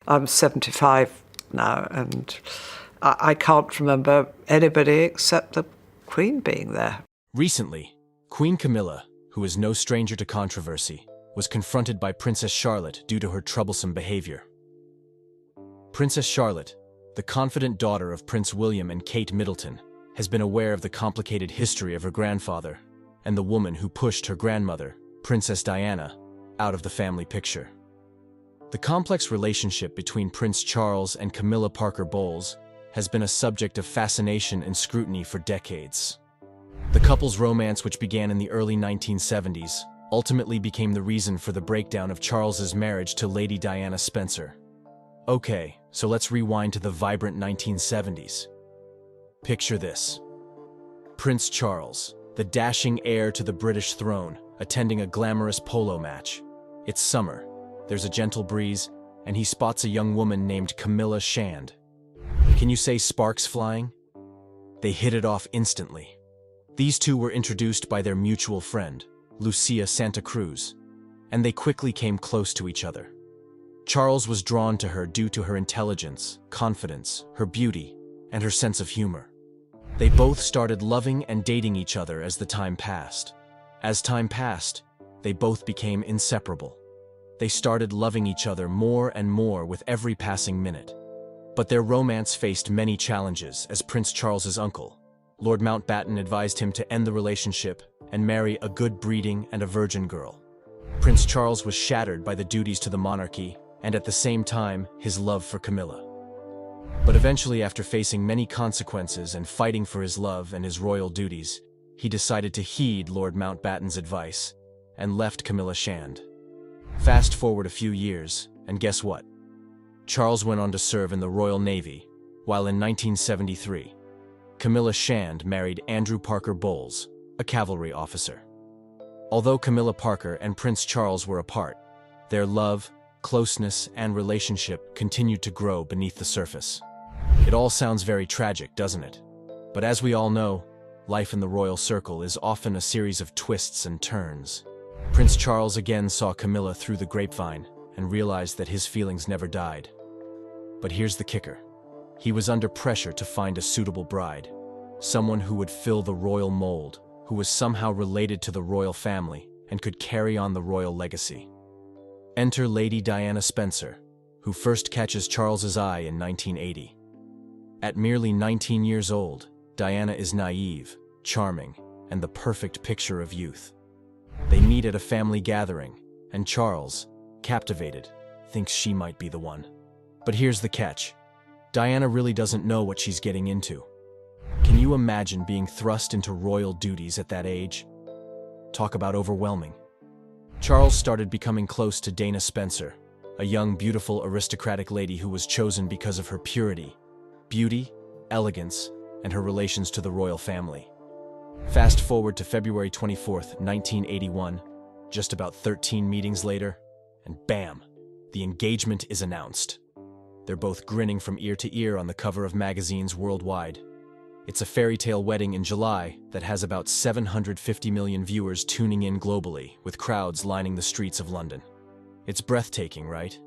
I'm 75 now, and I can't remember anybody except the Queen being there. Recently, Queen Camilla, who is no stranger to controversy, was confronted by Princess Charlotte due to her troublesome behavior. Princess Charlotte, the confident daughter of Prince William and Kate Middleton, has been aware of the complicated history of her grandfather and the woman who pushed her grandmother, Princess Diana, out of the family picture. The complex relationship between Prince Charles and Camilla Parker Bowles has been a subject of fascination and scrutiny for decades. The couple's romance, which began in the early 1970s, ultimately became the reason for the breakdown of Charles's marriage to Lady Diana Spencer. Okay, so let's rewind to the vibrant 1970s. Picture this. Prince Charles, the dashing heir to the British throne, attending a glamorous polo match. It's summer, there's a gentle breeze, and he spots a young woman named Camilla Shand. Can you say sparks flying? They hit it off instantly. These two were introduced by their mutual friend, Lucia Santa Cruz, and they quickly came close to each other. Charles was drawn to her due to her intelligence, confidence, her beauty, and her sense of humor. They both started loving and dating each other as the time passed. As time passed, they both became inseparable. They started loving each other more and more with every passing minute. But their romance faced many challenges as Prince Charles's uncle, Lord Mountbatten, advised him to end the relationship and marry a good breeding and a virgin girl. Prince Charles was shattered by the duties to the monarchy and at the same time his love for Camilla. But eventually, after facing many consequences and fighting for his love and his royal duties, he decided to heed Lord Mountbatten's advice and left Camilla Shand. Fast forward a few years, and guess what? Charles went on to serve in the Royal Navy, while in 1973, Camilla Shand married Andrew Parker Bowles, a cavalry officer. Although Camilla Parker and Prince Charles were apart, their love, closeness, and relationship continued to grow beneath the surface. It all sounds very tragic, doesn't it? But as we all know, life in the royal circle is often a series of twists and turns. Prince Charles again saw Camilla through the grapevine and realized that his feelings never died. But here's the kicker. He was under pressure to find a suitable bride, someone who would fill the royal mold, who was somehow related to the royal family and could carry on the royal legacy. Enter Lady Diana Spencer, who first catches Charles's eye in 1980. At merely 19 years old, Diana is naive, charming, and the perfect picture of youth. They meet at a family gathering, and Charles, captivated, thinks she might be the one. But here's the catch. Diana really doesn't know what she's getting into. Can you imagine being thrust into royal duties at that age? Talk about overwhelming. Charles started becoming close to Dana Spencer, a young, beautiful, aristocratic lady who was chosen because of her purity, beauty, elegance, and her relations to the royal family. Fast forward to February 24th, 1981, just about 13 meetings later, and bam, the engagement is announced. They're both grinning from ear to ear on the cover of magazines worldwide. It's a fairy tale wedding in July that has about 750 million viewers tuning in globally, with crowds lining the streets of London. It's breathtaking, right?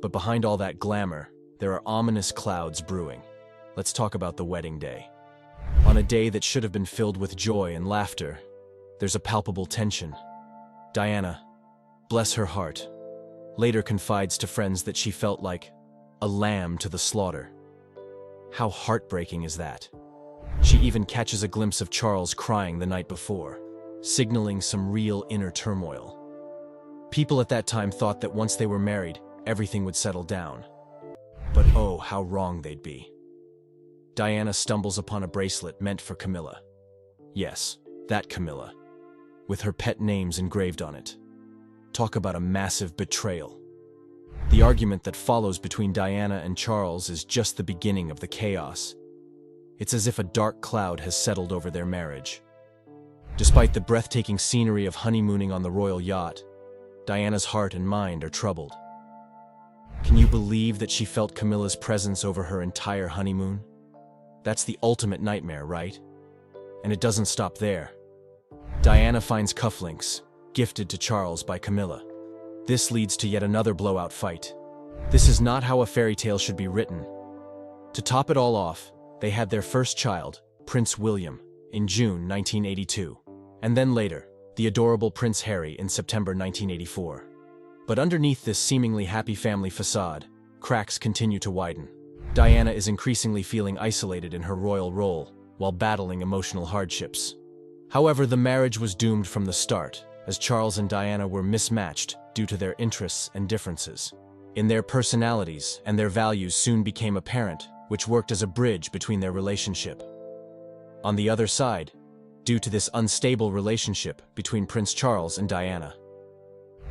But behind all that glamour, there are ominous clouds brewing. Let's talk about the wedding day. On a day that should have been filled with joy and laughter, there's a palpable tension. Diana, bless her heart, later confides to friends that she felt like a lamb to the slaughter. How heartbreaking is that? She even catches a glimpse of Charles crying the night before, signaling some real inner turmoil. People at that time thought that once they were married, everything would settle down. But oh, how wrong they'd be. Diana stumbles upon a bracelet meant for Camilla. Yes, that Camilla, with her pet names engraved on it. Talk about a massive betrayal. The argument that follows between Diana and Charles is just the beginning of the chaos. It's as if a dark cloud has settled over their marriage. Despite the breathtaking scenery of honeymooning on the royal yacht, Diana's heart and mind are troubled. Can you believe that she felt Camilla's presence over her entire honeymoon? That's the ultimate nightmare, right? And it doesn't stop there. Diana finds cufflinks, gifted to Charles by Camilla. This leads to yet another blowout fight. This is not how a fairy tale should be written. To top it all off, they had their first child, Prince William, in June 1982, and then later, the adorable Prince Harry in September 1984. But underneath this seemingly happy family facade, cracks continue to widen. Diana is increasingly feeling isolated in her royal role, while battling emotional hardships. However, the marriage was doomed from the start, as Charles and Diana were mismatched due to their interests and differences. In their personalities and their values soon became apparent, which worked as a bridge between their relationship. On the other side, due to this unstable relationship between Prince Charles and Diana,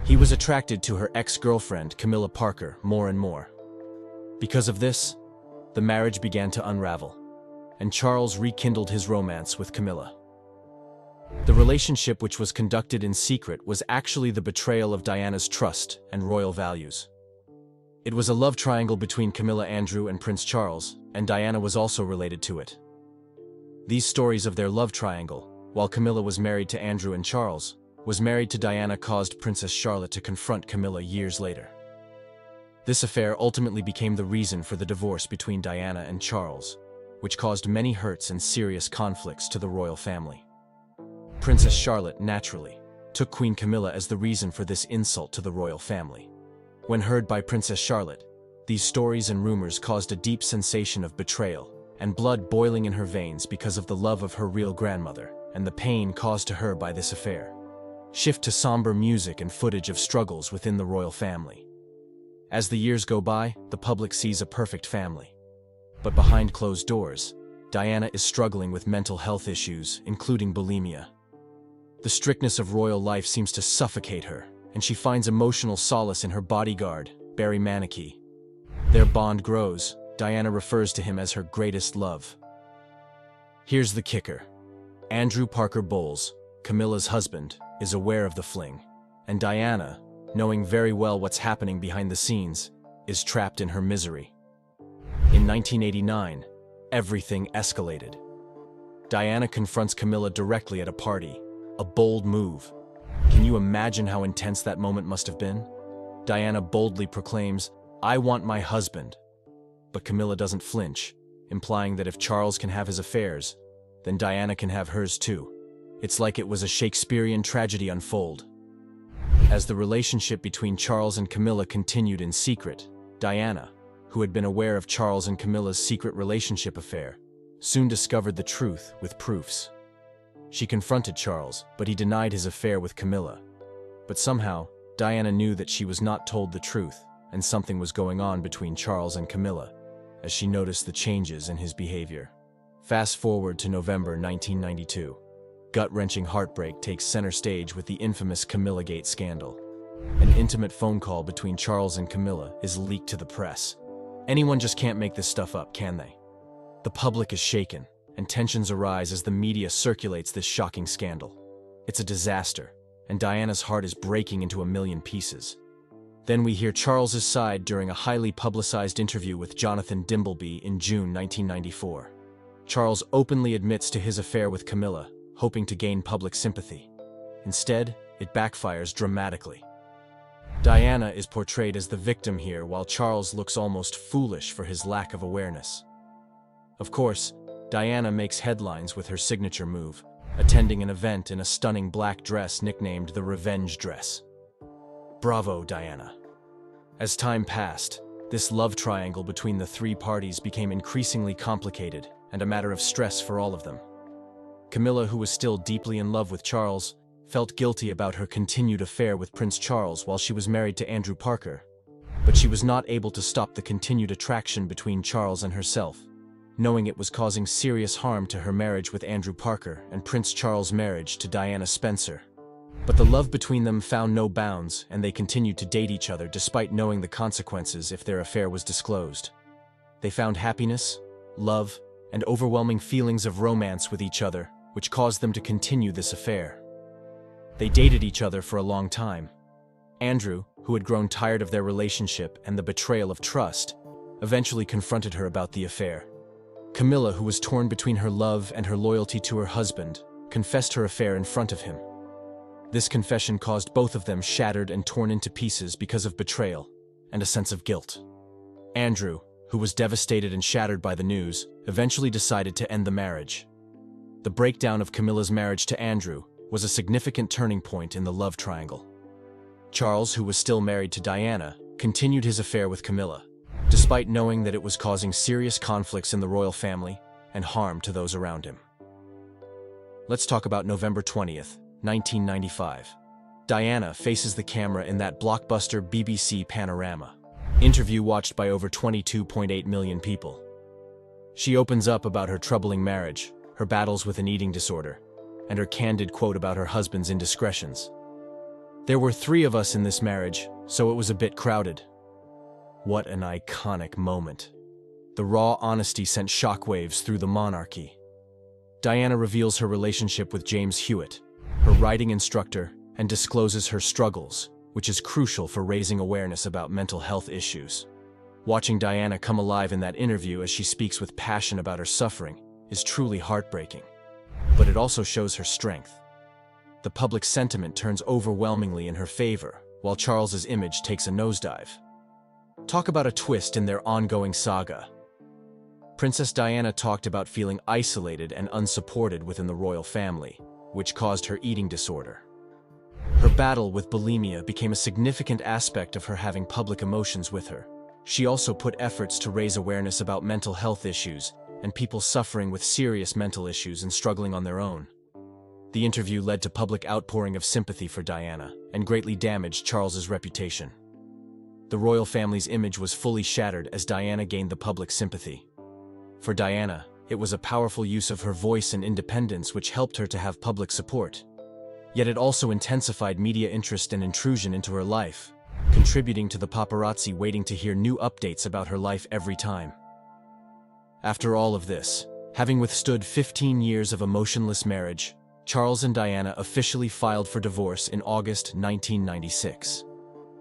he was attracted to her ex-girlfriend Camilla Parker more and more. Because of this, the marriage began to unravel, and Charles rekindled his romance with Camilla. The relationship, which was conducted in secret, was actually the betrayal of Diana's trust and royal values. It was a love triangle between Camilla, Andrew, and Prince Charles, and Diana was also related to it. These stories of their love triangle, while Camilla was married to Andrew and Charles, was married to Diana, caused Princess Charlotte to confront Camilla years later. This affair ultimately became the reason for the divorce between Diana and Charles, which caused many hurts and serious conflicts to the royal family. Princess Charlotte, naturally, took Queen Camilla as the reason for this insult to the royal family. When heard by Princess Charlotte, these stories and rumors caused a deep sensation of betrayal and blood boiling in her veins because of the love of her real grandmother and the pain caused to her by this affair. Shift to somber music and footage of struggles within the royal family. As the years go by, the public sees a perfect family. But behind closed doors, Diana is struggling with mental health issues, including bulimia. The strictness of royal life seems to suffocate her, and she finds emotional solace in her bodyguard, Barry Manicky. Their bond grows. Diana refers to him as her greatest love. Here's the kicker. Andrew Parker Bowles, Camilla's husband, is aware of the fling, and Diana, knowing very well what's happening behind the scenes, is trapped in her misery. In 1989, everything escalated. Diana confronts Camilla directly at a party, a bold move. Can you imagine how intense that moment must have been? Diana boldly proclaims, "I want my husband." But Camilla doesn't flinch, implying that if Charles can have his affairs, then Diana can have hers too. It's like it was a Shakespearean tragedy unfold. As the relationship between Charles and Camilla continued in secret, Diana, who had been aware of Charles and Camilla's secret relationship affair, soon discovered the truth with proofs. She confronted Charles, but he denied his affair with Camilla. But somehow, Diana knew that she was not told the truth, and something was going on between Charles and Camilla, as she noticed the changes in his behavior. Fast forward to November 1992. Gut-wrenching heartbreak takes center stage with the infamous Camillagate scandal. An intimate phone call between Charles and Camilla is leaked to the press. Anyone just can't make this stuff up, can they? The public is shaken, and tensions arise as the media circulates this shocking scandal. It's a disaster, and Diana's heart is breaking into a million pieces. Then we hear Charles's side during a highly publicized interview with Jonathan Dimbleby in June 1994. Charles openly admits to his affair with Camilla, hoping to gain public sympathy. Instead, it backfires dramatically. Diana is portrayed as the victim here, while Charles looks almost foolish for his lack of awareness. Of course, Diana makes headlines with her signature move, attending an event in a stunning black dress nicknamed the Revenge Dress. Bravo, Diana. As time passed, this love triangle between the three parties became increasingly complicated and a matter of stress for all of them. Camilla, who was still deeply in love with Charles, felt guilty about her continued affair with Prince Charles while she was married to Andrew Parker. But she was not able to stop the continued attraction between Charles and herself, knowing it was causing serious harm to her marriage with Andrew Parker and Prince Charles' marriage to Diana Spencer. But the love between them found no bounds, and they continued to date each other despite knowing the consequences if their affair was disclosed. They found happiness, love, and overwhelming feelings of romance with each other, which caused them to continue this affair. They dated each other for a long time. Andrew, who had grown tired of their relationship and the betrayal of trust, eventually confronted her about the affair. Camilla, who was torn between her love and her loyalty to her husband, confessed her affair in front of him. This confession caused both of them shattered and torn into pieces because of betrayal, and a sense of guilt. Andrew, who was devastated and shattered by the news, eventually decided to end the marriage. The breakdown of Camilla's marriage to Andrew was a significant turning point in the love triangle. Charles, who was still married to Diana, continued his affair with Camilla, despite knowing that it was causing serious conflicts in the royal family and harm to those around him. Let's talk about November 20th, 1995. Diana faces the camera in that blockbuster BBC Panorama interview watched by over 22.8 million people. She opens up about her troubling marriage, her battles with an eating disorder, and her candid quote about her husband's indiscretions. "There were 3 of us in this marriage, so it was a bit crowded." What an iconic moment. The raw honesty sent shockwaves through the monarchy. Diana reveals her relationship with James Hewitt, her writing instructor, and discloses her struggles, which is crucial for raising awareness about mental health issues. Watching Diana come alive in that interview as she speaks with passion about her suffering is truly heartbreaking. But it also shows her strength. The public sentiment turns overwhelmingly in her favor, while Charles's image takes a nosedive. Talk about a twist in their ongoing saga. Princess Diana talked about feeling isolated and unsupported within the royal family, which caused her eating disorder. Her battle with bulimia became a significant aspect of her having public emotions with her. She also put efforts to raise awareness about mental health issues and people suffering with serious mental issues and struggling on their own. The interview led to public outpouring of sympathy for Diana and greatly damaged Charles's reputation. The royal family's image was fully shattered as Diana gained the public sympathy. For Diana, it was a powerful use of her voice and independence which helped her to have public support. Yet it also intensified media interest and intrusion into her life, contributing to the paparazzi waiting to hear new updates about her life every time. After all of this, having withstood 15 years of emotionless marriage, Charles and Diana officially filed for divorce in August 1996.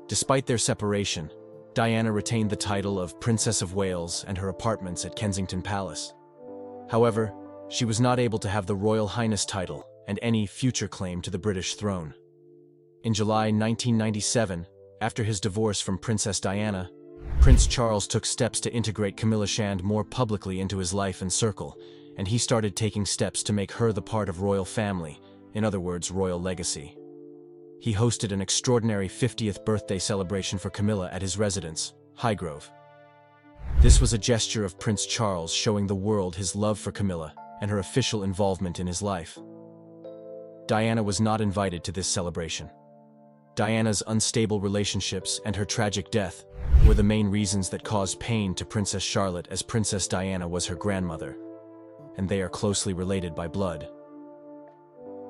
Despite their separation, Diana retained the title of Princess of Wales and her apartments at Kensington Palace. However, she was not able to have the Royal Highness title and any future claim to the British throne. In July 1997, after his divorce from Princess Diana, Prince Charles took steps to integrate Camilla Shand more publicly into his life and circle, and he started taking steps to make her the part of royal family, in other words, royal legacy. He hosted an extraordinary 50th birthday celebration for Camilla at his residence, Highgrove. This was a gesture of Prince Charles showing the world his love for Camilla and her official involvement in his life. Diana was not invited to this celebration. Diana's unstable relationships and her tragic death were the main reasons that caused pain to Princess Charlotte, as Princess Diana was her grandmother, and they are closely related by blood.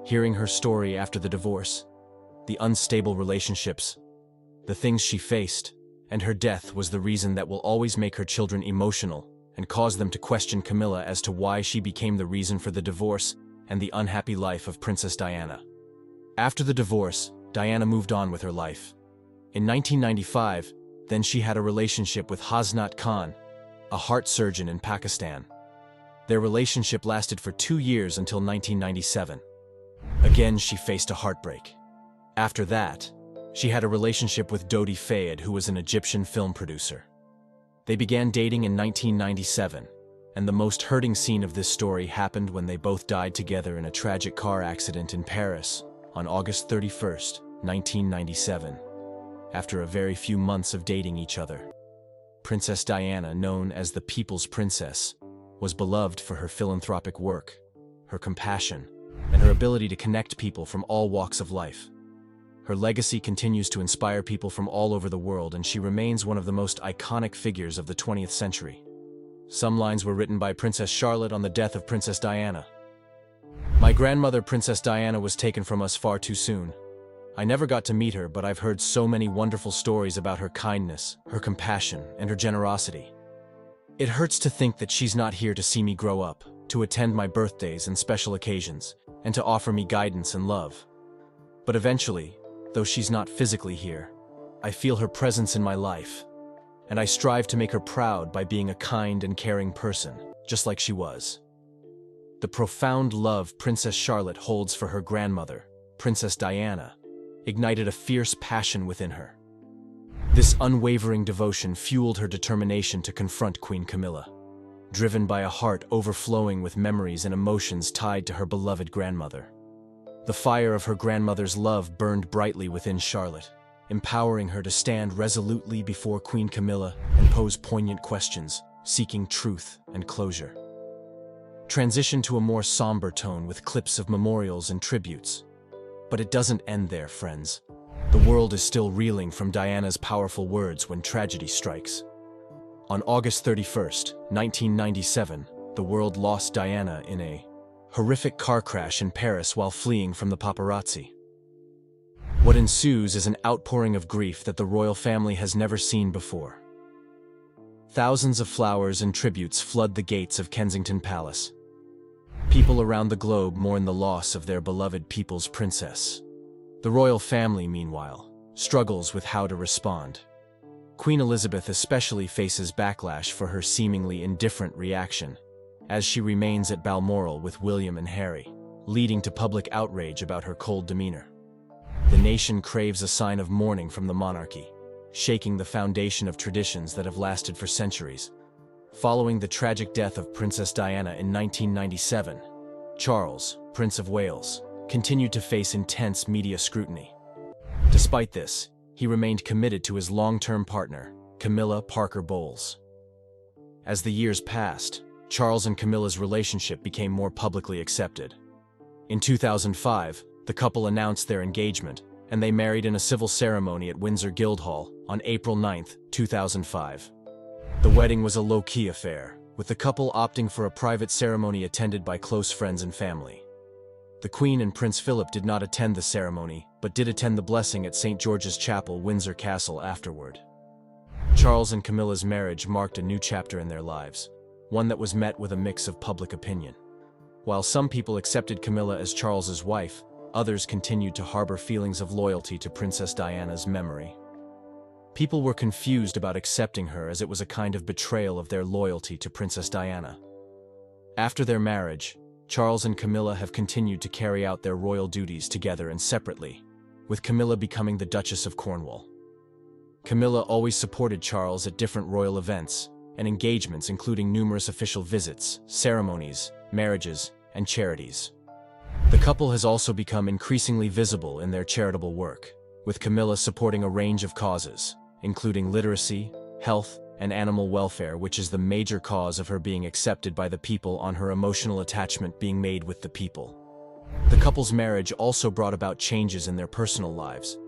Hearing her story after the divorce, the unstable relationships, the things she faced, and her death was the reason that will always make her children emotional and cause them to question Camilla as to why she became the reason for the divorce and the unhappy life of Princess Diana. After the divorce, Diana moved on with her life. In 1995, then she had a relationship with Hasnat Khan, a heart surgeon in Pakistan. Their relationship lasted for 2 years until 1997. Again, she faced a heartbreak. After that, she had a relationship with Dodi Fayed, who was an Egyptian film producer. They began dating in 1997, and the most hurting scene of this story happened when they both died together in a tragic car accident in Paris on August 31st, 1997, after a very few months of dating each other. Princess Diana, known as the People's Princess, was beloved for her philanthropic work, her compassion, and her ability to connect people from all walks of life. Her legacy continues to inspire people from all over the world, and she remains one of the most iconic figures of the 20th century. Some lines were written by Princess Charlotte on the death of Princess Diana. "My grandmother, Princess Diana, was taken from us far too soon. I never got to meet her, but I've heard so many wonderful stories about her kindness, her compassion, and her generosity. It hurts to think that she's not here to see me grow up, to attend my birthdays and special occasions, and to offer me guidance and love. But eventually, though she's not physically here, I feel her presence in my life, and I strive to make her proud by being a kind and caring person, just like she was." The profound love Princess Charlotte holds for her grandmother, Princess Diana, ignited a fierce passion within her. This unwavering devotion fueled her determination to confront Queen Camilla, driven by a heart overflowing with memories and emotions tied to her beloved grandmother. The fire of her grandmother's love burned brightly within Charlotte, empowering her to stand resolutely before Queen Camilla and pose poignant questions, seeking truth and closure. Transition to a more somber tone with clips of memorials and tributes. But it doesn't end there, friends. The world is still reeling from Diana's powerful words when tragedy strikes. On August 31st, 1997, the world lost Diana in a horrific car crash in Paris while fleeing from the paparazzi. What ensues is an outpouring of grief that the royal family has never seen before. Thousands of flowers and tributes flood the gates of Kensington Palace. People around the globe mourn the loss of their beloved people's princess. The royal family, meanwhile, struggles with how to respond. Queen Elizabeth especially faces backlash for her seemingly indifferent reaction, as she remains at Balmoral with William and Harry, leading to public outrage about her cold demeanor. The nation craves a sign of mourning from the monarchy, shaking the foundation of traditions that have lasted for centuries. Following the tragic death of Princess Diana in 1997, Charles, Prince of Wales, continued to face intense media scrutiny. Despite this, he remained committed to his long-term partner, Camilla Parker Bowles. As the years passed, Charles and Camilla's relationship became more publicly accepted. In 2005, the couple announced their engagement, and they married in a civil ceremony at Windsor Guildhall on April 9, 2005. The wedding was a low-key affair, with the couple opting for a private ceremony attended by close friends and family. The Queen and Prince Philip did not attend the ceremony, but did attend the blessing at St. George's Chapel, Windsor Castle afterward. Charles and Camilla's marriage marked a new chapter in their lives, one that was met with a mix of public opinion. While some people accepted Camilla as Charles's wife, others continued to harbor feelings of loyalty to Princess Diana's memory. People were confused about accepting her as it was a kind of betrayal of their loyalty to Princess Diana. After their marriage, Charles and Camilla have continued to carry out their royal duties together and separately, with Camilla becoming the Duchess of Cornwall. Camilla always supported Charles at different royal events and engagements, including numerous official visits, ceremonies, marriages, and charities. The couple has also become increasingly visible in their charitable work, with Camilla supporting a range of causes, including literacy, health, and animal welfare, which is the major cause of her being accepted by the people on her emotional attachment being made with the people. The couple's marriage also brought about changes in their personal lives.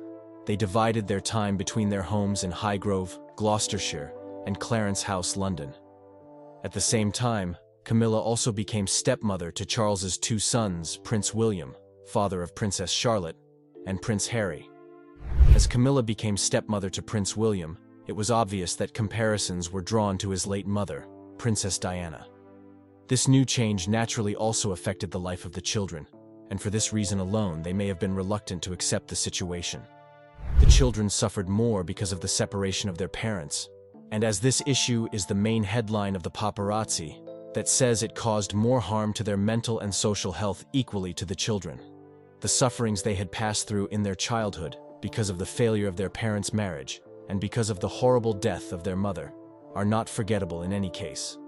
They divided their time between their homes in Highgrove, Gloucestershire, and Clarence House, London. At the same time, Camilla also became stepmother to Charles's two sons, Prince William, father of Princess Charlotte, and Prince Harry. As Camilla became stepmother to Prince William, it was obvious that comparisons were drawn to his late mother, Princess Diana. This new change naturally also affected the life of the children, and for this reason alone they may have been reluctant to accept the situation. The children suffered more because of the separation of their parents, and as this issue is the main headline of the paparazzi, that says it caused more harm to their mental and social health equally to the children. The sufferings they had passed through in their childhood because of the failure of their parents' marriage and because of the horrible death of their mother are not forgettable in any case.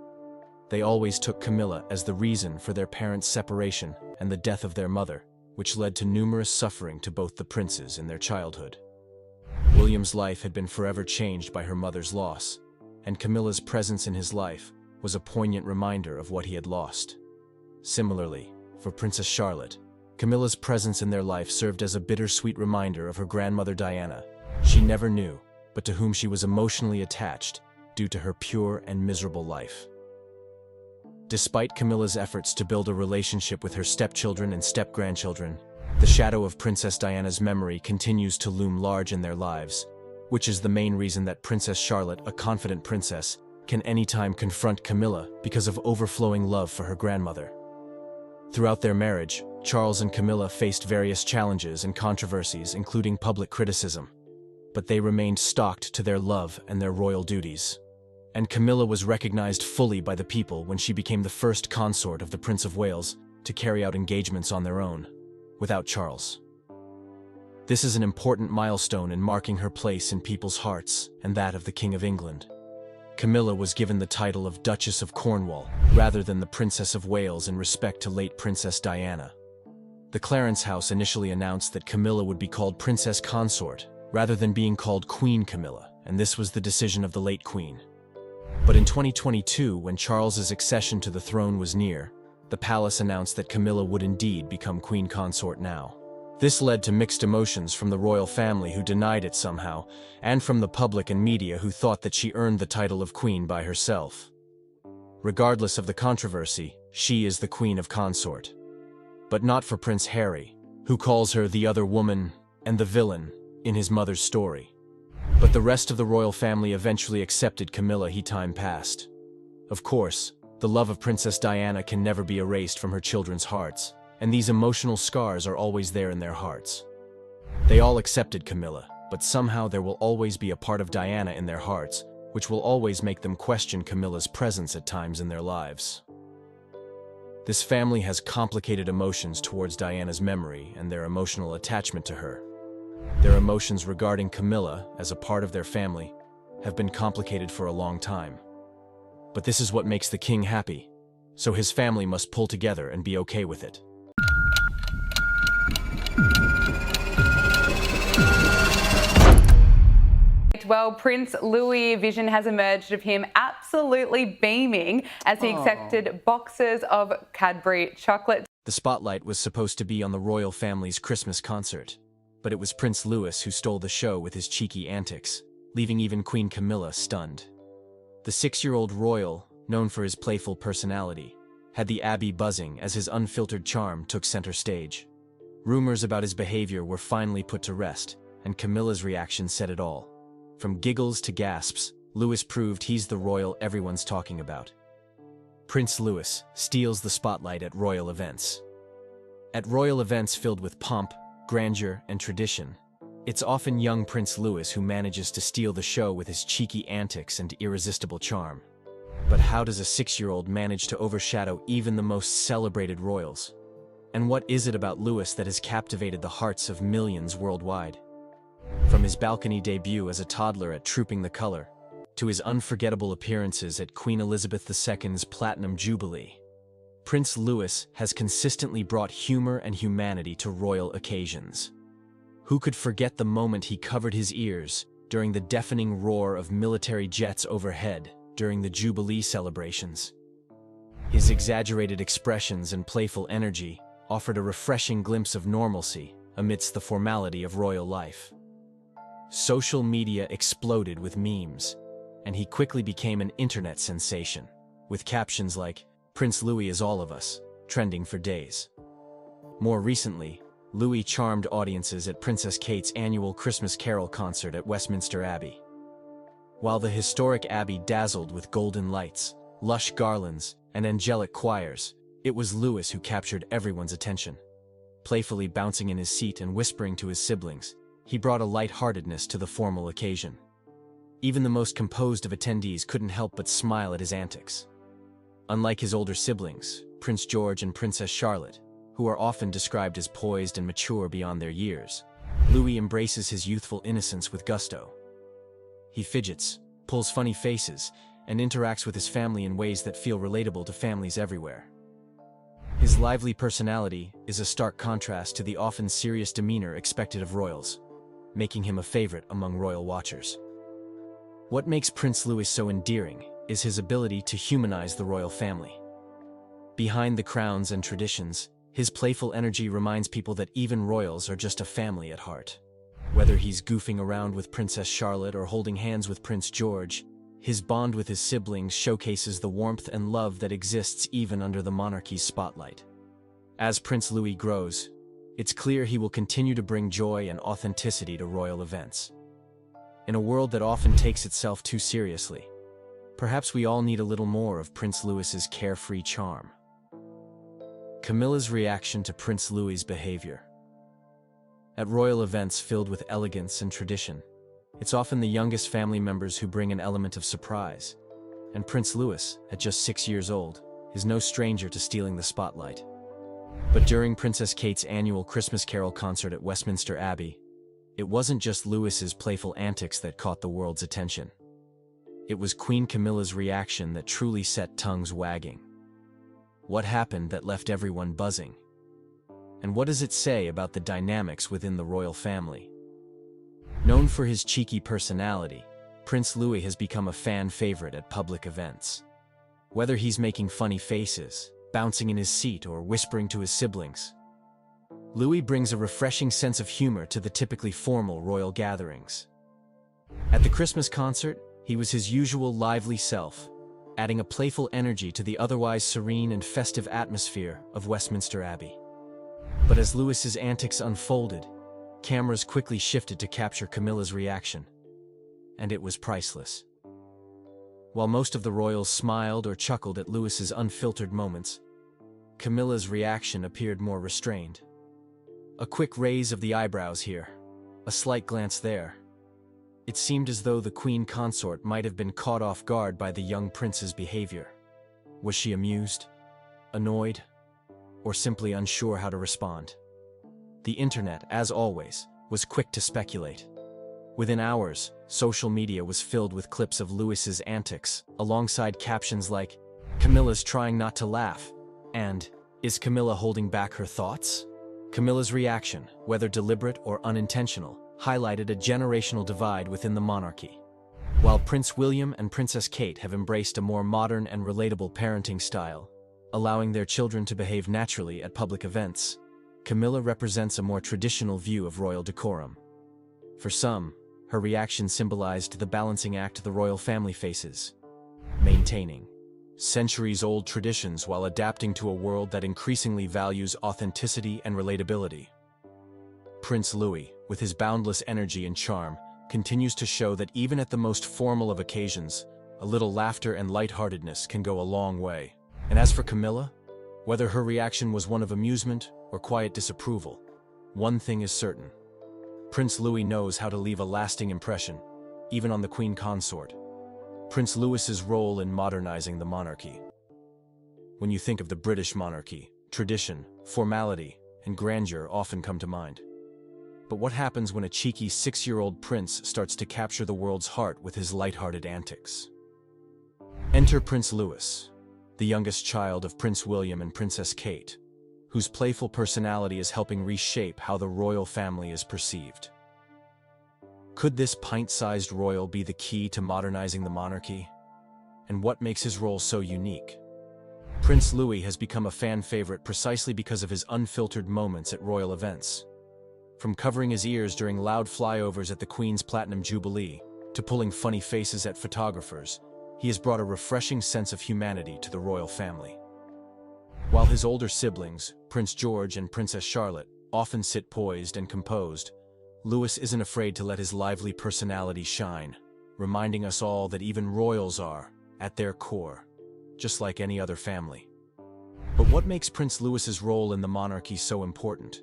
They always took Camilla as the reason for their parents' separation and the death of their mother, which led to numerous suffering to both the princes in their childhood. William's life had been forever changed by her mother's loss, and Camilla's presence in his life was a poignant reminder of what he had lost. Similarly, for Princess Charlotte, Camilla's presence in their life served as a bittersweet reminder of her grandmother Diana. She never knew, but to whom she was emotionally attached due to her pure and miserable life. Despite Camilla's efforts to build a relationship with her stepchildren and step-grandchildren, the shadow of Princess Diana's memory continues to loom large in their lives, which is the main reason that Princess Charlotte, a confident princess, can anytime confront Camilla because of overflowing love for her grandmother. Throughout their marriage, Charles and Camilla faced various challenges and controversies, including public criticism, but they remained stalked to their love and their royal duties. And Camilla was recognized fully by the people when she became the first consort of the Prince of Wales to carry out engagements on their own, without Charles. This is an important milestone in marking her place in people's hearts and that of the King of England. Camilla was given the title of Duchess of Cornwall rather than the Princess of Wales in respect to late Princess Diana. The Clarence House initially announced that Camilla would be called Princess Consort rather than being called Queen Camilla, and this was the decision of the late Queen. But in 2022, when Charles's accession to the throne was near, the palace announced that Camilla would indeed become Queen Consort now. This led to mixed emotions from the royal family who denied it somehow, and from the public and media who thought that she earned the title of Queen by herself. Regardless of the controversy, she is the Queen of Consort. But not for Prince Harry, who calls her the other woman and the villain in his mother's story. But the rest of the royal family eventually accepted Camilla as time passed. Of course, the love of Princess Diana can never be erased from her children's hearts, and these emotional scars are always there in their hearts. They all accepted Camilla, but somehow there will always be a part of Diana in their hearts, which will always make them question Camilla's presence at times in their lives. This family has complicated emotions towards Diana's memory and their emotional attachment to her. Their emotions regarding Camilla, as a part of their family, have been complicated for a long time. But this is what makes the king happy, so his family must pull together and be okay with it. Well, Prince Louis vision has emerged of him absolutely beaming as he accepted boxes of Cadbury chocolate. The spotlight was supposed to be on the royal family's Christmas concert, but it was Prince Louis who stole the show with his cheeky antics, leaving even Queen Camilla stunned. The 6-year-old royal, known for his playful personality, had the Abbey buzzing as his unfiltered charm took center stage. Rumors about his behavior were finally put to rest, and Camilla's reaction said it all. From giggles to gasps, Louis proved he's the royal everyone's talking about. Prince Louis steals the spotlight at royal events. At royal events filled with pomp, grandeur, and tradition, it's often young Prince Louis who manages to steal the show with his cheeky antics and irresistible charm. But how does a 6-year-old manage to overshadow even the most celebrated royals? And what is it about Louis that has captivated the hearts of millions worldwide? From his balcony debut as a toddler at Trooping the Color, to his unforgettable appearances at Queen Elizabeth II's Platinum Jubilee, Prince Louis has consistently brought humor and humanity to royal occasions. Who could forget the moment he covered his ears during the deafening roar of military jets overhead during the Jubilee celebrations? His exaggerated expressions and playful energy offered a refreshing glimpse of normalcy amidst the formality of royal life. Social media exploded with memes, and he quickly became an internet sensation, with captions like, "Prince Louis is all of us," trending for days. More recently, Louis charmed audiences at Princess Kate's annual Christmas Carol concert at Westminster Abbey. While the historic Abbey dazzled with golden lights, lush garlands, and angelic choirs, it was Louis who captured everyone's attention. Playfully bouncing in his seat and whispering to his siblings, he brought a lightheartedness to the formal occasion. Even the most composed of attendees couldn't help but smile at his antics. Unlike his older siblings, Prince George and Princess Charlotte, who are often described as poised and mature beyond their years, Louis embraces his youthful innocence with gusto. He fidgets, pulls funny faces, and interacts with his family in ways that feel relatable to families everywhere. His lively personality is a stark contrast to the often serious demeanor expected of royals, making him a favorite among royal watchers. What makes Prince Louis so endearing is his ability to humanize the royal family. Behind the crowns and traditions, his playful energy reminds people that even royals are just a family at heart. Whether he's goofing around with Princess Charlotte or holding hands with Prince George, his bond with his siblings showcases the warmth and love that exists even under the monarchy's spotlight. As Prince Louis grows, it's clear he will continue to bring joy and authenticity to royal events. In a world that often takes itself too seriously, perhaps we all need a little more of Prince Louis's carefree charm. Camilla's reaction to Prince Louis's behavior. At royal events filled with elegance and tradition, it's often the youngest family members who bring an element of surprise, and Prince Louis, at just 6 years old, is no stranger to stealing the spotlight. But during Princess Kate's annual Christmas Carol concert at Westminster Abbey, it wasn't just Louis's playful antics that caught the world's attention. It was Queen Camilla's reaction that truly set tongues wagging. What happened that left everyone buzzing? And what does it say about the dynamics within the royal family? Known for his cheeky personality, Prince Louis has become a fan favorite at public events. Whether he's making funny faces, bouncing in his seat, or whispering to his siblings, Louis brings a refreshing sense of humor to the typically formal royal gatherings. At the Christmas concert, he was his usual lively self, adding a playful energy to the otherwise serene and festive atmosphere of Westminster Abbey. But as Louis's antics unfolded, cameras quickly shifted to capture Camilla's reaction, and it was priceless. While most of the royals smiled or chuckled at Louis's unfiltered moments, Camilla's reaction appeared more restrained. A quick raise of the eyebrows here, a slight glance there. It seemed as though the queen consort might have been caught off guard by the young prince's behavior. Was she amused, annoyed, or simply unsure how to respond? The internet, as always, was quick to speculate. Within hours, social media was filled with clips of Louis's antics, alongside captions like, "Camilla's trying not to laugh," and "Is Camilla holding back her thoughts?" Camilla's reaction, whether deliberate or unintentional, highlighted a generational divide within the monarchy. While Prince William and Princess Kate have embraced a more modern and relatable parenting style, allowing their children to behave naturally at public events, Camilla represents a more traditional view of royal decorum. For some, her reaction symbolized the balancing act the royal family faces, maintaining centuries-old traditions while adapting to a world that increasingly values authenticity and relatability. Prince Louis, with his boundless energy and charm, continues to show that even at the most formal of occasions, a little laughter and lightheartedness can go a long way. And as for Camilla, whether her reaction was one of amusement or quiet disapproval, one thing is certain. Prince Louis knows how to leave a lasting impression, even on the queen consort. Prince Louis's role in modernizing the monarchy. When you think of the British monarchy, tradition, formality, and grandeur often come to mind. But what happens when a cheeky 6-year-old prince starts to capture the world's heart with his lighthearted antics? Enter Prince Louis, the youngest child of Prince William and Princess Kate, whose playful personality is helping reshape how the royal family is perceived. Could this pint-sized royal be the key to modernizing the monarchy? And what makes his role so unique? Prince Louis has become a fan favorite precisely because of his unfiltered moments at royal events. From covering his ears during loud flyovers at the Queen's Platinum Jubilee, to pulling funny faces at photographers, he has brought a refreshing sense of humanity to the royal family. While his older siblings, Prince George and Princess Charlotte, often sit poised and composed, Louis isn't afraid to let his lively personality shine, reminding us all that even royals are, at their core, just like any other family. But what makes Prince Louis's role in the monarchy so important?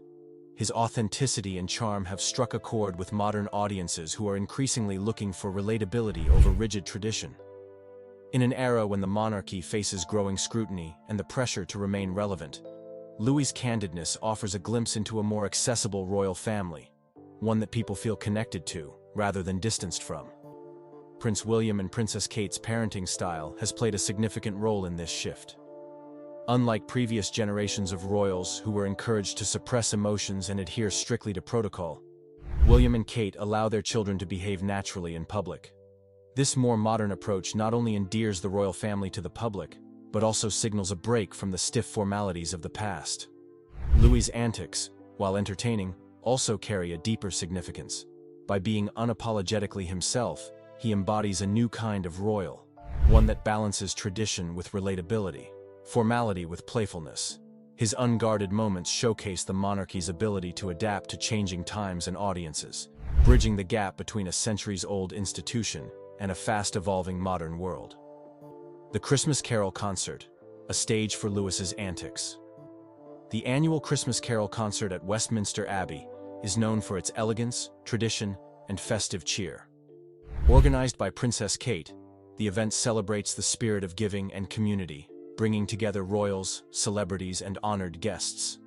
His authenticity and charm have struck a chord with modern audiences who are increasingly looking for relatability over rigid tradition. In an era when the monarchy faces growing scrutiny and the pressure to remain relevant, Louis's candidness offers a glimpse into a more accessible royal family, one that people feel connected to, rather than distanced from. Prince William and Princess Kate's parenting style has played a significant role in this shift. Unlike previous generations of royals who were encouraged to suppress emotions and adhere strictly to protocol, William and Kate allow their children to behave naturally in public. This more modern approach not only endears the royal family to the public, but also signals a break from the stiff formalities of the past. Louis's antics, while entertaining, also carry a deeper significance. By being unapologetically himself, he embodies a new kind of royal, one that balances tradition with relatability, formality with playfulness. His unguarded moments showcase the monarchy's ability to adapt to changing times and audiences, bridging the gap between a centuries-old institution and a fast-evolving modern world. The Christmas Carol Concert, a stage for Louis's antics. The annual Christmas Carol Concert at Westminster Abbey is known for its elegance, tradition, and festive cheer. Organized by Princess Kate, the event celebrates the spirit of giving and community, bringing together royals, celebrities, and honored guests.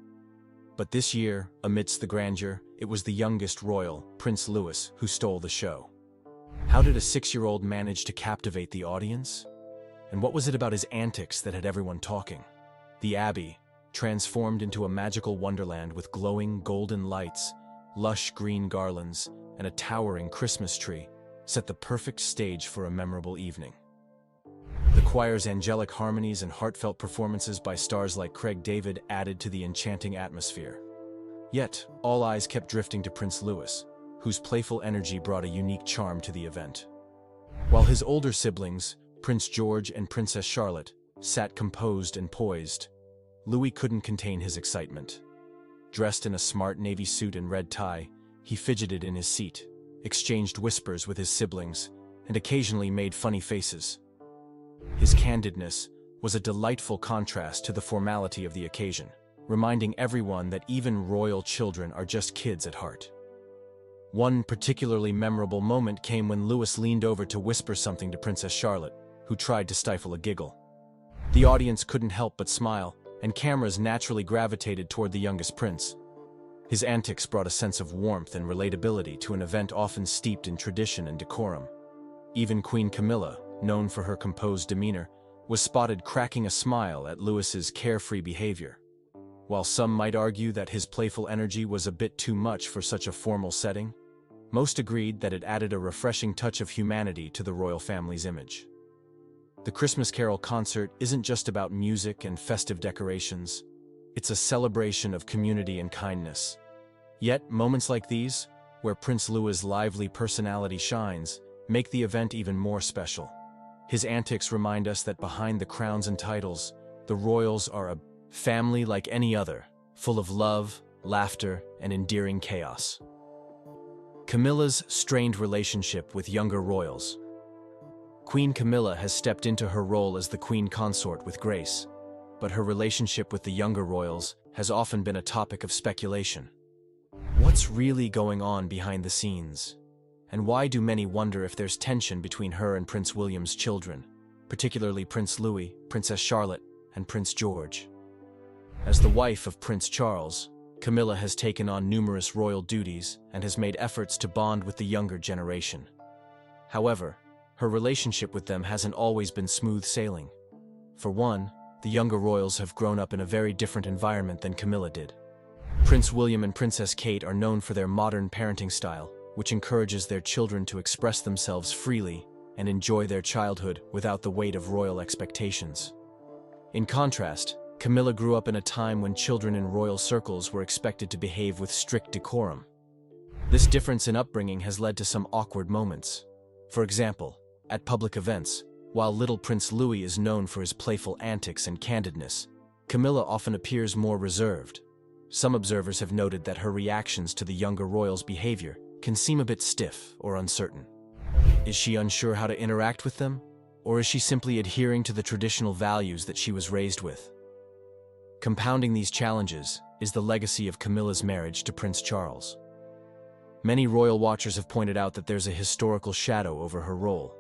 But this year, amidst the grandeur, it was the youngest royal, Prince Louis, who stole the show. How did a 6-year-old manage to captivate the audience? And what was it about his antics that had everyone talking? The Abbey, transformed into a magical wonderland with glowing golden lights, lush green garlands, and a towering Christmas tree, set the perfect stage for a memorable evening. The choir's angelic harmonies and heartfelt performances by stars like Craig David added to the enchanting atmosphere. Yet, all eyes kept drifting to Prince Louis, whose playful energy brought a unique charm to the event. While his older siblings, Prince George and Princess Charlotte, sat composed and poised, Louis couldn't contain his excitement. Dressed in a smart navy suit and red tie, he fidgeted in his seat, exchanged whispers with his siblings, and occasionally made funny faces. His candidness was a delightful contrast to the formality of the occasion, reminding everyone that even royal children are just kids at heart. One particularly memorable moment came when Louis leaned over to whisper something to Princess Charlotte, who tried to stifle a giggle. The audience couldn't help but smile, and cameras naturally gravitated toward the youngest prince. His antics brought a sense of warmth and relatability to an event often steeped in tradition and decorum. Even Queen Camilla, known for her composed demeanor, was spotted cracking a smile at Louis's carefree behavior. While some might argue that his playful energy was a bit too much for such a formal setting, most agreed that it added a refreshing touch of humanity to the royal family's image. The Christmas Carol concert isn't just about music and festive decorations. It's a celebration of community and kindness. Yet, moments like these, where Prince Louis's lively personality shines, make the event even more special. His antics remind us that behind the crowns and titles, the royals are a family like any other, full of love, laughter, and endearing chaos. Camilla's strained relationship with younger royals. Queen Camilla has stepped into her role as the queen consort with grace, but her relationship with the younger royals has often been a topic of speculation. What's really going on behind the scenes? And why do many wonder if there's tension between her and Prince William's children, particularly Prince Louis, Princess Charlotte, and Prince George? As the wife of Prince Charles, Camilla has taken on numerous royal duties and has made efforts to bond with the younger generation. However, her relationship with them hasn't always been smooth sailing. For one, the younger royals have grown up in a very different environment than Camilla did. Prince William and Princess Kate are known for their modern parenting style, which encourages their children to express themselves freely and enjoy their childhood without the weight of royal expectations. In contrast, Camilla grew up in a time when children in royal circles were expected to behave with strict decorum. This difference in upbringing has led to some awkward moments. For example, at public events, while little Prince Louis is known for his playful antics and candidness, Camilla often appears more reserved. Some observers have noted that her reactions to the younger royals' behavior can seem a bit stiff or uncertain. Is she unsure how to interact with them, or is she simply adhering to the traditional values that she was raised with? Compounding these challenges is the legacy of Camilla's marriage to Prince Charles. Many royal watchers have pointed out that there's a historical shadow over her role.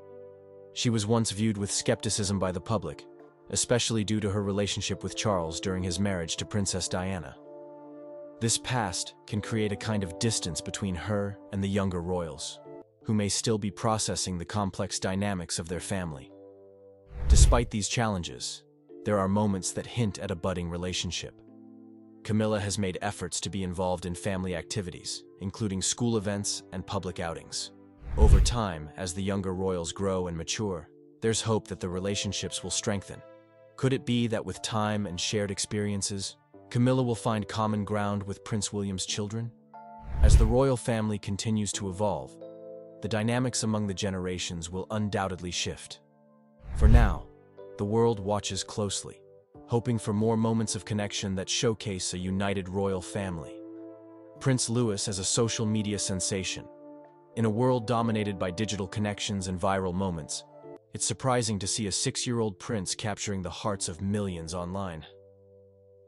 She was once viewed with skepticism by the public, especially due to her relationship with Charles during his marriage to Princess Diana. This past can create a kind of distance between her and the younger royals, who may still be processing the complex dynamics of their family. Despite these challenges, there are moments that hint at a budding relationship. Camilla has made efforts to be involved in family activities, including school events and public outings. Over time, as the younger royals grow and mature, there's hope that the relationships will strengthen. Could it be that with time and shared experiences, Camilla will find common ground with Prince William's children? As the royal family continues to evolve, the dynamics among the generations will undoubtedly shift. For now, the world watches closely, hoping for more moments of connection that showcase a united royal family. Prince Louis as a social media sensation. In a world dominated by digital connections and viral moments, it's surprising to see a 6-year-old prince capturing the hearts of millions online.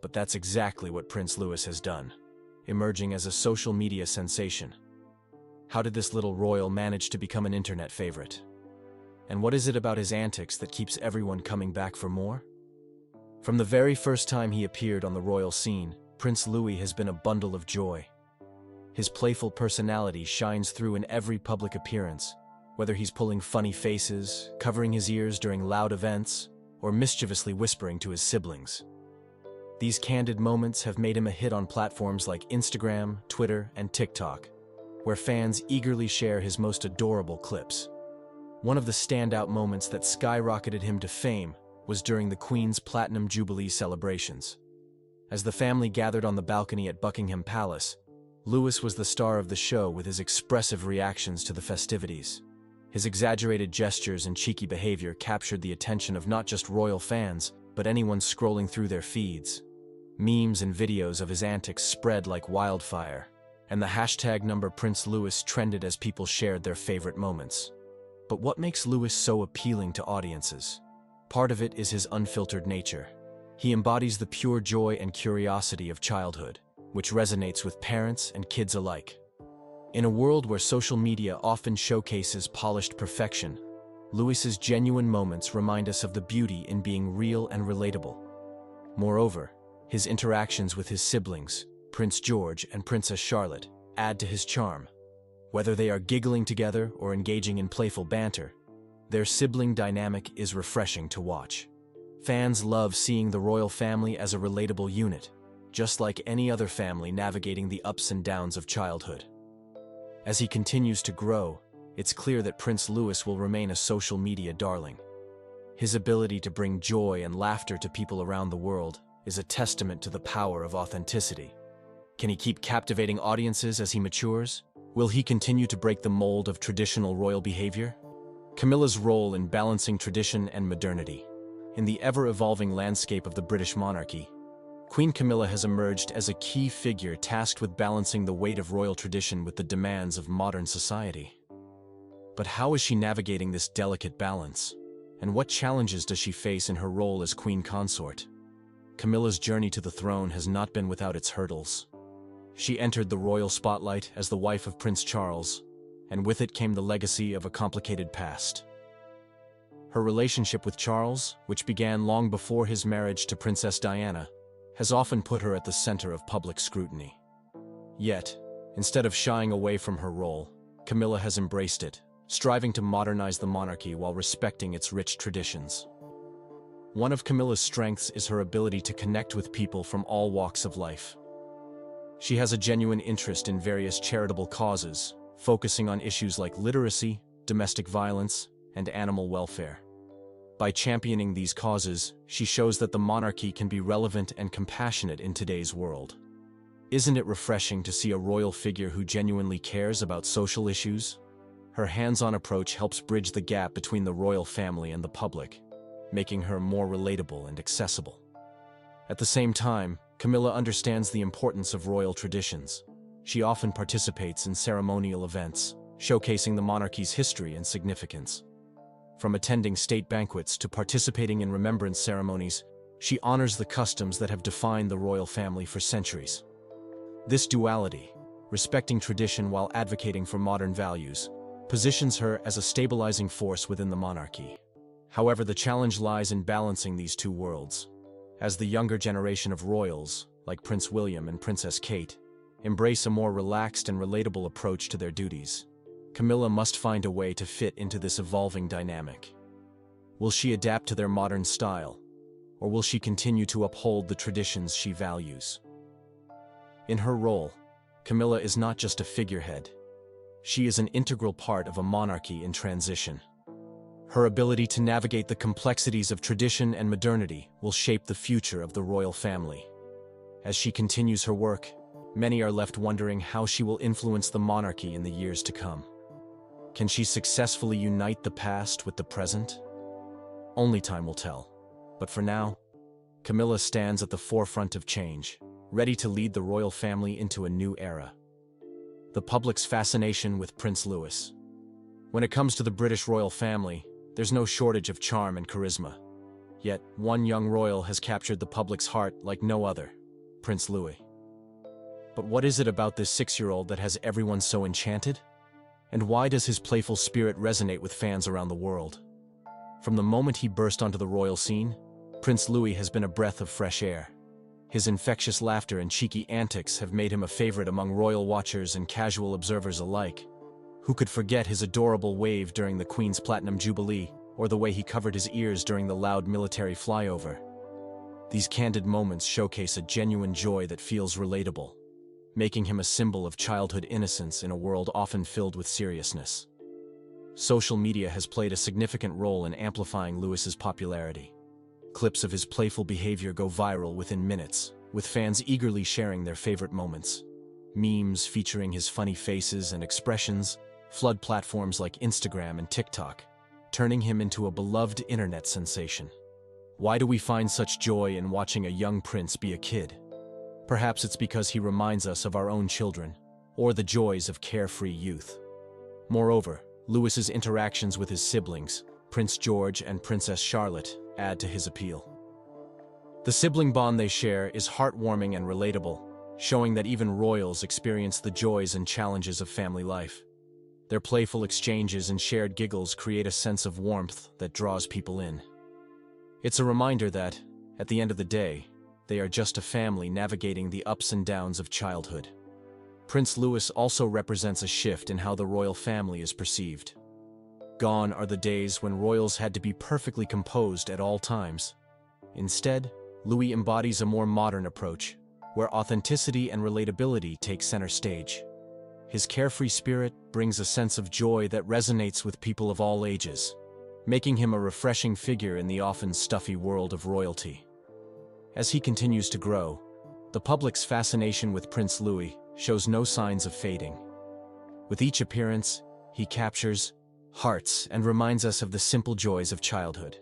But that's exactly what Prince Louis has done, emerging as a social media sensation. How did this little royal manage to become an internet favorite? And what is it about his antics that keeps everyone coming back for more? From the very first time he appeared on the royal scene, Prince Louis has been a bundle of joy. His playful personality shines through in every public appearance, whether he's pulling funny faces, covering his ears during loud events, or mischievously whispering to his siblings. These candid moments have made him a hit on platforms like Instagram, Twitter, and TikTok, where fans eagerly share his most adorable clips. One of the standout moments that skyrocketed him to fame was during the Queen's Platinum Jubilee celebrations. As the family gathered on the balcony at Buckingham Palace, Louis was the star of the show with his expressive reactions to the festivities. His exaggerated gestures and cheeky behavior captured the attention of not just royal fans, but anyone scrolling through their feeds. Memes and videos of his antics spread like wildfire, and the hashtag #PrinceLouis trended as people shared their favorite moments. But what makes Louis so appealing to audiences? Part of it is his unfiltered nature. He embodies the pure joy and curiosity of childhood, which resonates with parents and kids alike. In a world where social media often showcases polished perfection, Louis's genuine moments remind us of the beauty in being real and relatable. Moreover, his interactions with his siblings, Prince George and Princess Charlotte, add to his charm. Whether they are giggling together or engaging in playful banter, their sibling dynamic is refreshing to watch. Fans love seeing the royal family as a relatable unit, just like any other family navigating the ups and downs of childhood. As he continues to grow, it's clear that Prince Louis will remain a social media darling. His ability to bring joy and laughter to people around the world is a testament to the power of authenticity. Can he keep captivating audiences as he matures? Will he continue to break the mold of traditional royal behavior? Camilla's role in balancing tradition and modernity. In the ever-evolving landscape of the British monarchy, Queen Camilla has emerged as a key figure tasked with balancing the weight of royal tradition with the demands of modern society. But how is she navigating this delicate balance? And what challenges does she face in her role as queen consort? Camilla's journey to the throne has not been without its hurdles. She entered the royal spotlight as the wife of Prince Charles, and with it came the legacy of a complicated past. Her relationship with Charles, which began long before his marriage to Princess Diana, has often put her at the center of public scrutiny. Yet, instead of shying away from her role, Camilla has embraced it, striving to modernize the monarchy while respecting its rich traditions. One of Camilla's strengths is her ability to connect with people from all walks of life. She has a genuine interest in various charitable causes, focusing on issues like literacy, domestic violence, and animal welfare. By championing these causes, she shows that the monarchy can be relevant and compassionate in today's world. Isn't it refreshing to see a royal figure who genuinely cares about social issues? Her hands-on approach helps bridge the gap between the royal family and the public, making her more relatable and accessible. At the same time, Camilla understands the importance of royal traditions. She often participates in ceremonial events, showcasing the monarchy's history and significance. From attending state banquets to participating in remembrance ceremonies, she honors the customs that have defined the royal family for centuries. This duality, respecting tradition while advocating for modern values, positions her as a stabilizing force within the monarchy. However, the challenge lies in balancing these two worlds. As the younger generation of royals, like Prince William and Princess Kate, embrace a more relaxed and relatable approach to their duties, Camilla must find a way to fit into this evolving dynamic. Will she adapt to their modern style, or will she continue to uphold the traditions she values? In her role, Camilla is not just a figurehead. She is an integral part of a monarchy in transition. Her ability to navigate the complexities of tradition and modernity will shape the future of the royal family. As she continues her work, many are left wondering how she will influence the monarchy in the years to come. Can she successfully unite the past with the present? Only time will tell. But for now, Camilla stands at the forefront of change, ready to lead the royal family into a new era. The public's fascination with Prince Louis. When it comes to the British royal family, there's no shortage of charm and charisma. Yet, one young royal has captured the public's heart like no other, Prince Louis. But what is it about this 6-year-old that has everyone so enchanted? And why does his playful spirit resonate with fans around the world? From the moment he burst onto the royal scene, Prince Louis has been a breath of fresh air. His infectious laughter and cheeky antics have made him a favorite among royal watchers and casual observers alike. Who could forget his adorable wave during the Queen's Platinum Jubilee, or the way he covered his ears during the loud military flyover? These candid moments showcase a genuine joy that feels relatable, making him a symbol of childhood innocence in a world often filled with seriousness. Social media has played a significant role in amplifying Lewis's popularity. Clips of his playful behavior go viral within minutes, with fans eagerly sharing their favorite moments. Memes featuring his funny faces and expressions flood platforms like Instagram and TikTok, turning him into a beloved internet sensation. Why do we find such joy in watching a young prince be a kid? Perhaps it's because he reminds us of our own children, or the joys of carefree youth. Moreover, Lewis's interactions with his siblings, Prince George and Princess Charlotte, add to his appeal. The sibling bond they share is heartwarming and relatable, showing that even royals experience the joys and challenges of family life. Their playful exchanges and shared giggles create a sense of warmth that draws people in. It's a reminder that, at the end of the day, they are just a family navigating the ups and downs of childhood. Prince Louis also represents a shift in how the royal family is perceived. Gone are the days when royals had to be perfectly composed at all times. Instead, Louis embodies a more modern approach, where authenticity and relatability take center stage. His carefree spirit brings a sense of joy that resonates with people of all ages, making him a refreshing figure in the often stuffy world of royalty. As he continues to grow, the public's fascination with Prince Louis shows no signs of fading. With each appearance, he captures hearts and reminds us of the simple joys of childhood.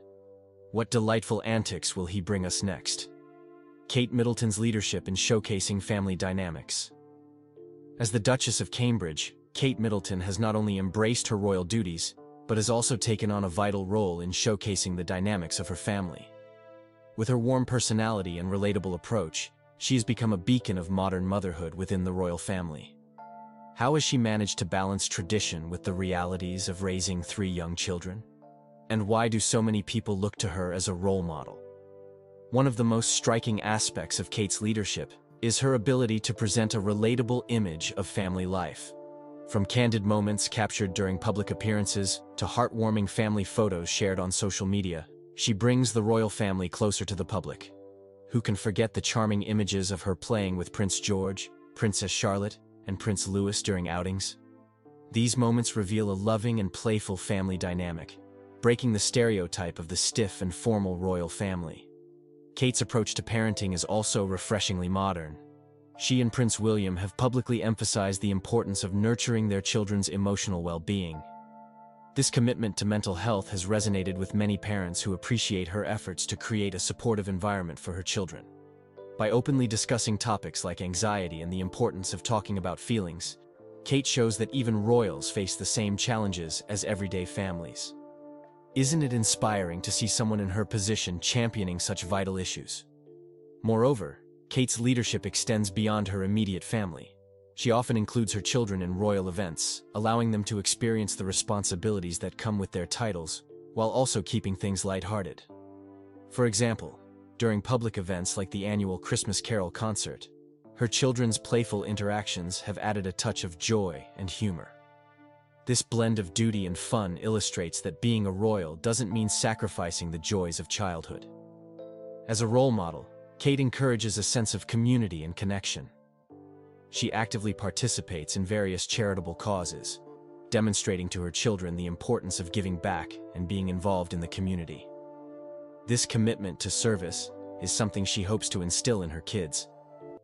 What delightful antics will he bring us next? Kate Middleton's leadership in showcasing family dynamics. As the Duchess of Cambridge, Kate Middleton has not only embraced her royal duties, but has also taken on a vital role in showcasing the dynamics of her family. With her warm personality and relatable approach, she has become a beacon of modern motherhood within the royal family. How has she managed to balance tradition with the realities of raising 3 young children? And why do so many people look to her as a role model? One of the most striking aspects of Kate's leadership is her ability to present a relatable image of family life. From candid moments captured during public appearances to heartwarming family photos shared on social media, she brings the royal family closer to the public. Who can forget the charming images of her playing with Prince George, Princess Charlotte, and Prince Louis during outings? These moments reveal a loving and playful family dynamic, breaking the stereotype of the stiff and formal royal family. Kate's approach to parenting is also refreshingly modern. She and Prince William have publicly emphasized the importance of nurturing their children's emotional well-being. This commitment to mental health has resonated with many parents who appreciate her efforts to create a supportive environment for her children. By openly discussing topics like anxiety and the importance of talking about feelings, Kate shows that even royals face the same challenges as everyday families. Isn't it inspiring to see someone in her position championing such vital issues? Moreover, Kate's leadership extends beyond her immediate family. She often includes her children in royal events, allowing them to experience the responsibilities that come with their titles, while also keeping things lighthearted. For example, during public events like the annual Christmas Carol concert, her children's playful interactions have added a touch of joy and humor. This blend of duty and fun illustrates that being a royal doesn't mean sacrificing the joys of childhood. As a role model, Kate encourages a sense of community and connection. She actively participates in various charitable causes, demonstrating to her children the importance of giving back and being involved in the community. This commitment to service is something she hopes to instill in her kids,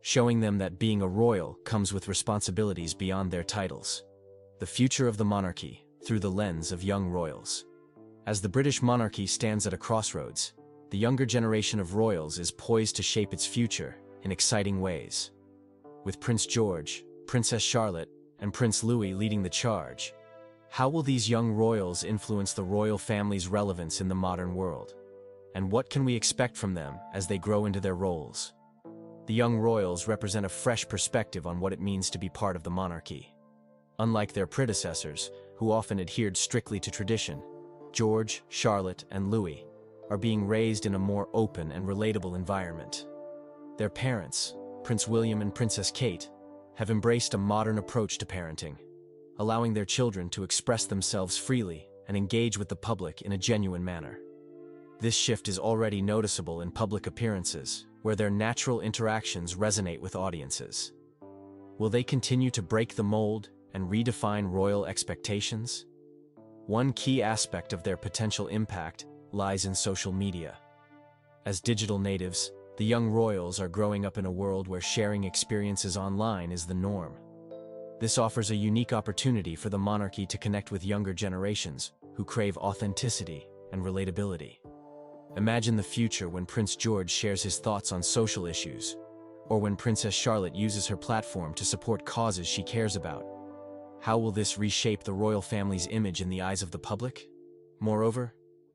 showing them that being a royal comes with responsibilities beyond their titles. The future of the monarchy through the lens of young royals. As the British monarchy stands at a crossroads, the younger generation of royals is poised to shape its future in exciting ways. With Prince George, Princess Charlotte, and Prince Louis leading the charge, how will these young royals influence the royal family's relevance in the modern world? And what can we expect from them as they grow into their roles? The young royals represent a fresh perspective on what it means to be part of the monarchy. Unlike their predecessors, who often adhered strictly to tradition, George, Charlotte, and Louis are being raised in a more open and relatable environment. Their parents, Prince William and Princess Kate, have embraced a modern approach to parenting, allowing their children to express themselves freely and engage with the public in a genuine manner. This shift is already noticeable in public appearances, where their natural interactions resonate with audiences. Will they continue to break the mold and redefine royal expectations? One key aspect of their potential impact lies in social media. As digital natives, the young royals are growing up in a world where sharing experiences online is the norm. This offers a unique opportunity for the monarchy to connect with younger generations who crave authenticity and relatability. Imagine the future when Prince George shares his thoughts on social issues, or when Princess Charlotte uses her platform to support causes she cares about. How will this reshape the royal family's image in the eyes of the public? Moreover,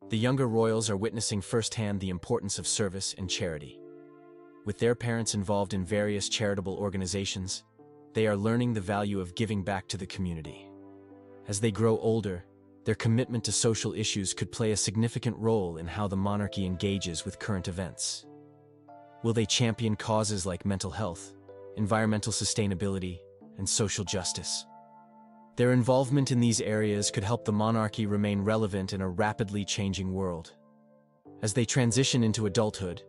the younger royals are witnessing firsthand the importance of service and charity. With their parents involved in various charitable organizations, they are learning the value of giving back to the community. As they grow older, their commitment to social issues could play a significant role in how the monarchy engages with current events. Will they champion causes like mental health, environmental sustainability, and social justice? Their involvement in these areas could help the monarchy remain relevant in a rapidly changing world. As they transition into adulthood,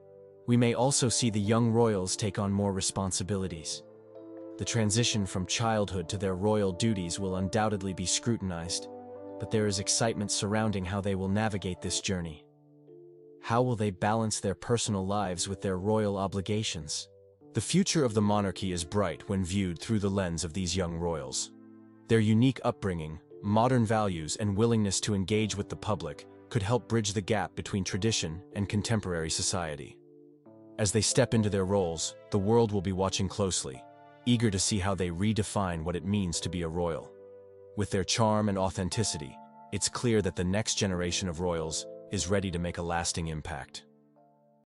we may also see the young royals take on more responsibilities. The transition from childhood to their royal duties will undoubtedly be scrutinized, but there is excitement surrounding how they will navigate this journey. How will they balance their personal lives with their royal obligations? The future of the monarchy is bright when viewed through the lens of these young royals. Their unique upbringing, modern values, and willingness to engage with the public could help bridge the gap between tradition and contemporary society. As they step into their roles, the world will be watching closely, eager to see how they redefine what it means to be a royal. With their charm and authenticity, it's clear that the next generation of royals is ready to make a lasting impact.